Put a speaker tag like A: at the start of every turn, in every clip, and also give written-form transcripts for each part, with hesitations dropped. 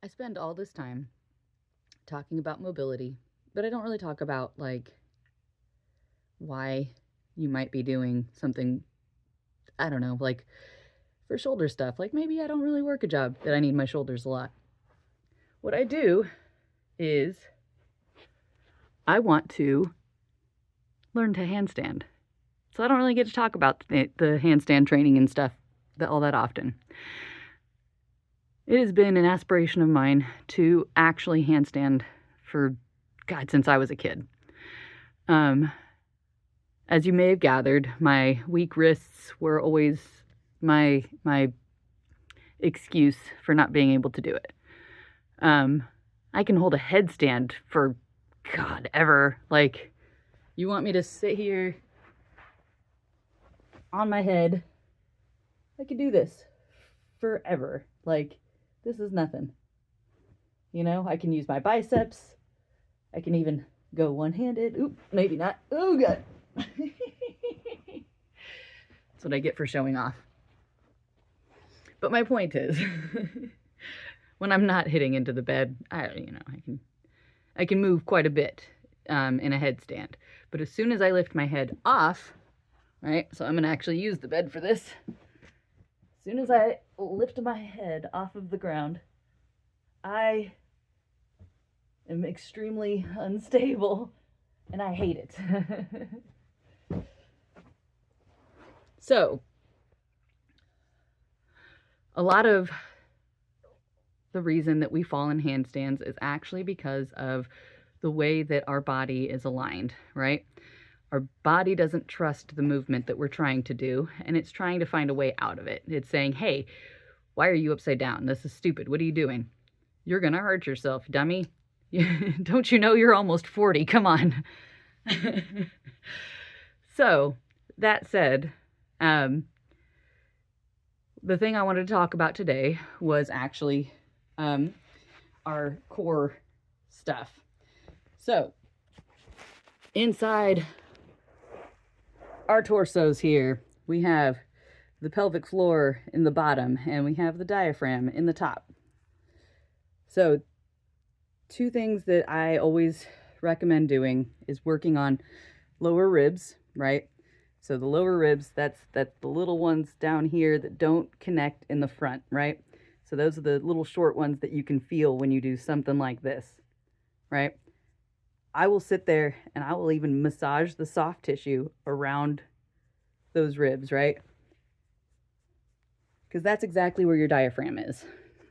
A: I spend all this time talking about mobility, but I don't really talk about like why you might be doing something, I don't know, like for shoulder stuff. Like maybe I don't really work a job that I need my shoulders a lot. What I do is I want to learn to handstand. So I don't really get to talk about the handstand training and stuff all that often. It has been an aspiration of mine to actually handstand for, God, since I was a kid. As you may have gathered, my weak wrists were always my excuse for not being able to do it. I can hold a headstand for, God, ever. Like, you want me to sit here on my head? I could do this forever. Like, this is nothing. You know, I can use my biceps. I can even go one-handed. Oop, maybe not. Oh, God. That's what I get for showing off. But my point is, when I'm not hitting into the bed, I can move quite a bit in a headstand. But as soon as I lift my head off, right? So I'm gonna actually use the bed for this. As soon as I lift my head off of the ground, I am extremely unstable, and I hate it. So, a lot of the reason that we fall in handstands is actually because of the way that our body is aligned, right? Our body doesn't trust the movement that we're trying to do, and it's trying to find a way out of it. It's saying, hey, why are you upside down? This is stupid. What are you doing? You're going to hurt yourself, dummy. Don't you know you're almost 40? Come on. So, that said, the thing I wanted to talk about today was actually our core stuff. So, inside our torsos here, we have the pelvic floor in the bottom, and we have the diaphragm in the top. So, two things that I always recommend doing is working on lower ribs, right? So the lower ribs, that's the little ones down here that don't connect in the front, right? So those are the little short ones that you can feel when you do something like this, right? I will sit there and I will even massage the soft tissue around those ribs, right? Because that's exactly where your diaphragm is.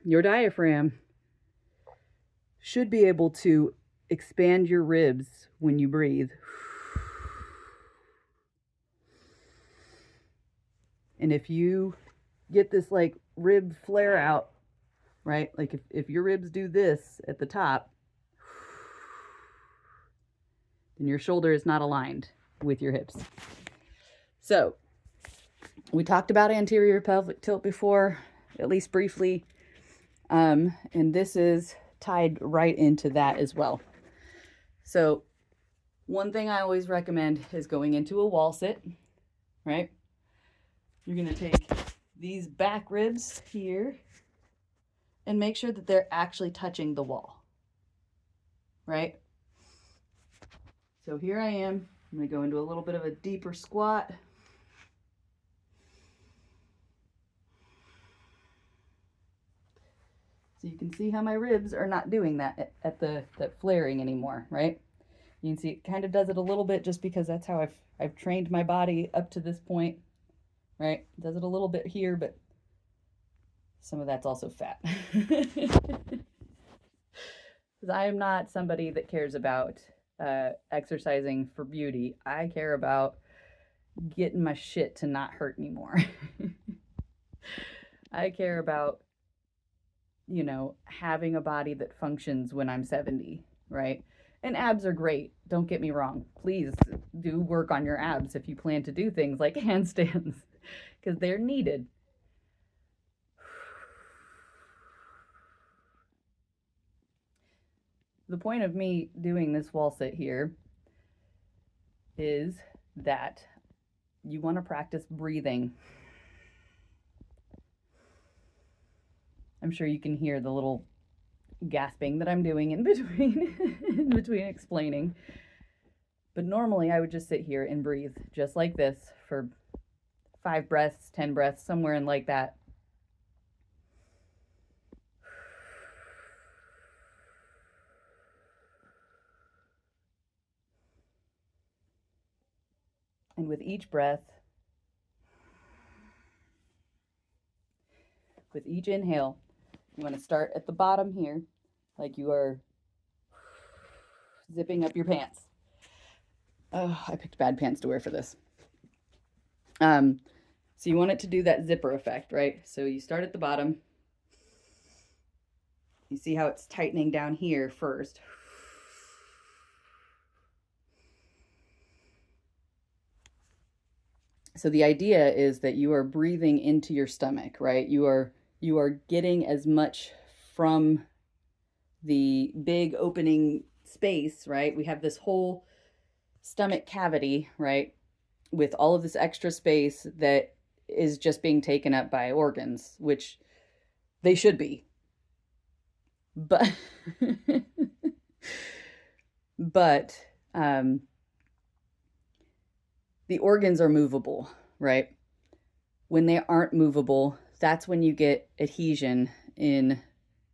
A: Your diaphragm should be able to expand your ribs when you breathe. And if you get this like rib flare out, right? Like if your ribs do this at the top, then your shoulder is not aligned with your hips. So we talked about anterior pelvic tilt before, at least briefly. And this is tied right into that as well. So one thing I always recommend is going into a wall sit, right? You're going to take these back ribs here and make sure that they're actually touching the wall, right? So here I am. I'm going to go into a little bit of a deeper squat. So you can see how my ribs are not doing that at that flaring anymore, right? You can see it kind of does it a little bit just because that's how I've trained my body up to this point, right? It does it a little bit here, but some of that's also fat. Because I am not somebody that cares about exercising for beauty. I care about getting my shit to not hurt anymore. I care about, having a body that functions when I'm 70, right? And abs are great. Don't get me wrong. Please do work on your abs if you plan to do things like handstands, because they're needed. The point of me doing this wall sit here is that you want to practice breathing. I'm sure you can hear the little gasping that I'm doing in between in between explaining. But normally I would just sit here and breathe just like this for 5 breaths, 10 breaths, somewhere in like that. And with each breath, with each inhale, you want to start at the bottom here, like you are zipping up your pants. Oh, I picked bad pants to wear for this. So you want it to do that zipper effect, right? So you start at the bottom. You see how it's tightening down here first. So the idea is that you are breathing into your stomach, right? You are getting as much from the big opening space, right? We have this whole stomach cavity, right? With all of this extra space that is just being taken up by organs, which they should be. But but the organs are movable, right? When they aren't movable, that's when you get adhesion in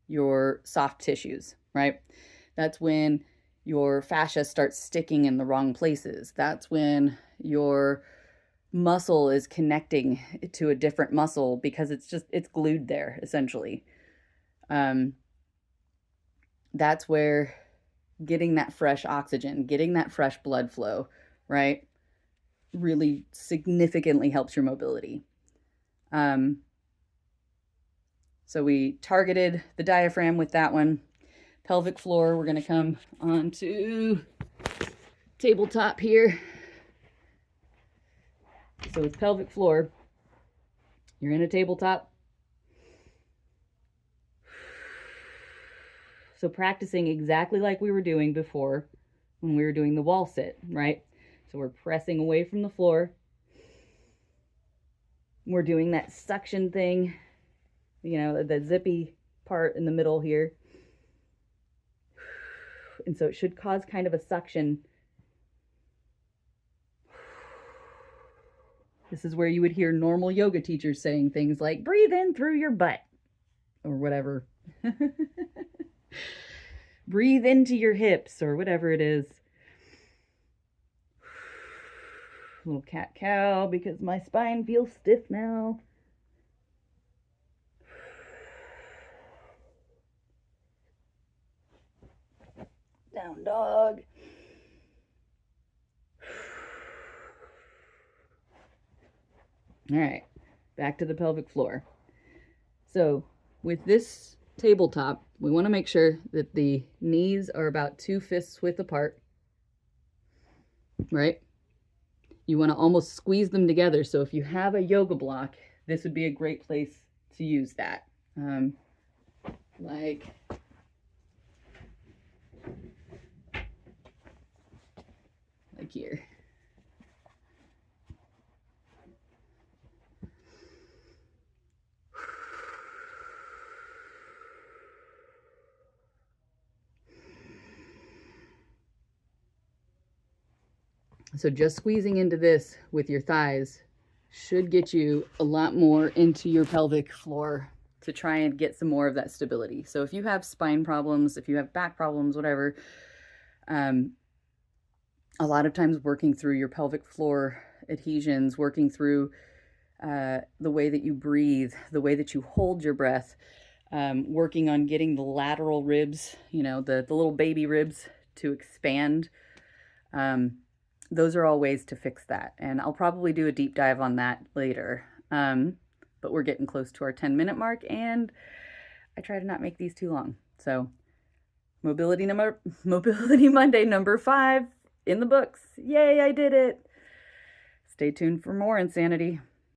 A: your soft tissues, right? That's when your fascia starts sticking in the wrong places. That's when your muscle is connecting to a different muscle because it's glued there, essentially. That's where getting that fresh oxygen, getting that fresh blood flow, right, really significantly helps your mobility. So we targeted the diaphragm with that one. Pelvic floor, we're going to come onto tabletop here. So with pelvic floor, you're in a tabletop. So practicing exactly like we were doing before when we were doing the wall sit, right? So we're pressing away from the floor. We're doing that suction thing, you know, the zippy part in the middle here. And so it should cause kind of a suction. This is where you would hear normal yoga teachers saying things like, breathe in through your butt, or whatever. Breathe into your hips, or whatever it is. Little cat-cow, because my spine feels stiff now. Down dog. All right, back to the pelvic floor. So with this tabletop, we want to make sure that the knees are about 2 fists width apart, right? You want to almost squeeze them together. So if you have a yoga block, this would be a great place to use that. Like here. So just squeezing into this with your thighs should get you a lot more into your pelvic floor to try and get some more of that stability. So if you have spine problems, if you have back problems, whatever, a lot of times working through your pelvic floor adhesions, working through the way that you breathe, the way that you hold your breath, working on getting the lateral ribs, you know, the little baby ribs to expand. Those are all ways to fix that. And I'll probably do a deep dive on that later. But we're getting close to our 10-minute mark, and I try to not make these too long. So Mobility Monday number 5 in the books. Yay, I did it. Stay tuned for more insanity.